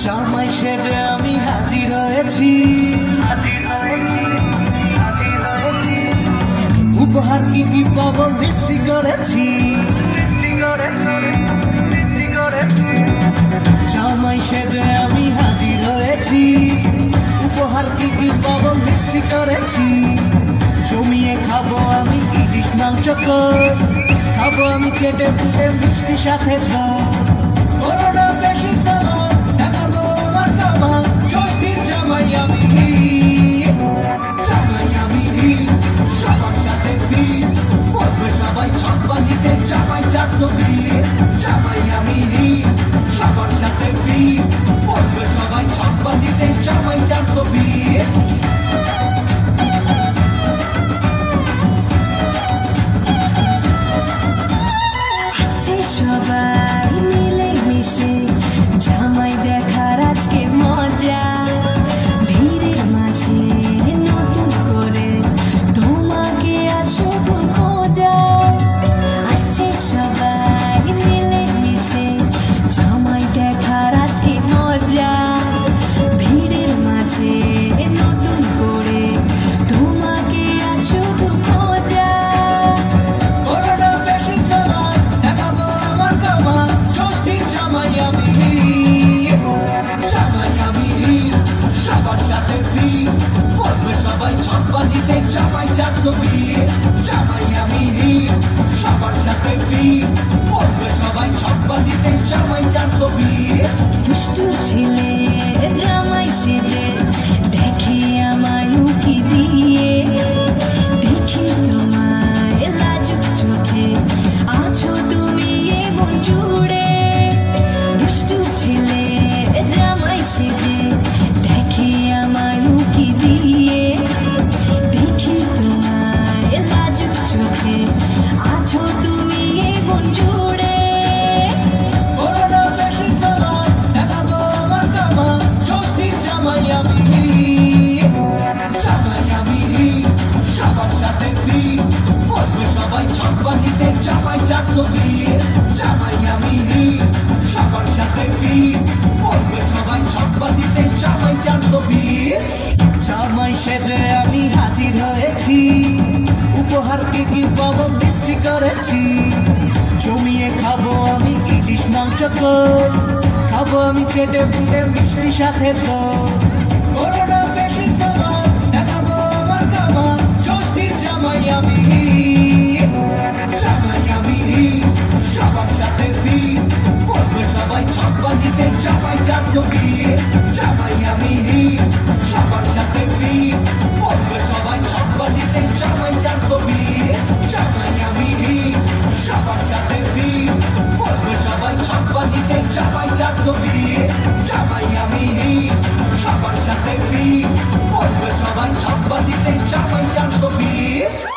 জামাই সেজে আমি হাজির হয়েছি, উপহার কি কি পাবো লিস্টি করেছি। জামাই সেজে আমি হাজির হয়েছি, উপহার কি কি পাবো লিস্টি করেছি। জমিয়ে খাবো আমি ইলিশ মাংস, খাবো আমি চেটে পুটে মিষ্টি সাথে করোনা বেশি সালাদ দেখাবো আমার কামাল। ষষ্ঠীর জামাই আমি, জামাই আমি সবার সাথে ভিড় করবে সবাই ছকবাজিতে জামাই 420। জামাই আমি সবার সাথে ভিড় করবে সবাই ছকবাজিতে জামাই 420। সবাই মিলে মিশে জামাই দেখার আজকে মজা, ভিড়ের মাঝে নতুন করে তোমাকে আসো খোঁজা। আসছে সবাই মিলে মিশে জামাই দেখার আজকে মজা, ভিড়ের মাঝে নতুন করে তোমাকে আসো খোঁজা। সবার সাথে ভিড় করবে সবাই ছকবাজিতে জামাই 420। জামাই আমি সবার সাথে ভিড় করবে সবাই ছকবাজিতে জামাই 420। দুষ্টু ছেলে জামাই সেজে দেখে আমায় উকি দিয়ে, দেখি তোমায় লাজুক চোখে আছো তুমি এ মন জুড়ে। দুষ্টু ছেলে জামাই সেজে দেখে আমায় উকি দিয়ে, দেখি তোমায় লাজুক চোখে আছো তুমি এ মন জুড়ে। করোনা বেশি সালাদ দেখাবো আমার কামাল। ষষ্ঠীর জামাই আমি, জামাই আমি সবার সাথে ভিড় করবে সবাই ছকবাজিতে জামাই 420। জামাই আমি সবার সাথে ভিড় করবে সবাই ছকবাজিতে জামাই 420। জামাই সেজে আমি হাজির হয়েছি, উপহার কি কি পাবো লিস্টি করেছি। জমিয়ে খাবো আমি ইলিশ মাংস, খাবো আমি চেটে পুটে মিষ্টি সাথে করোনা বেশি সালাদ দেখাবো আমার কামাল। ষষ্ঠীর জামাই আমি, জামাই আমি সবার সাথে ভিড় করবে সবাই ছকবাজিতে জামাই 420। জামাই আমি সবার সাথে ভিড় করবে সবাই ছকবাজিতে জামাই 420। জামাই আমি সবার সাথে ভিড় করবে সবাই ছকবাজিতে জামাই 420। জামাই আমি সবার সাথে ভিড় করবে সবাই ছকবাজিতে জামাই 420।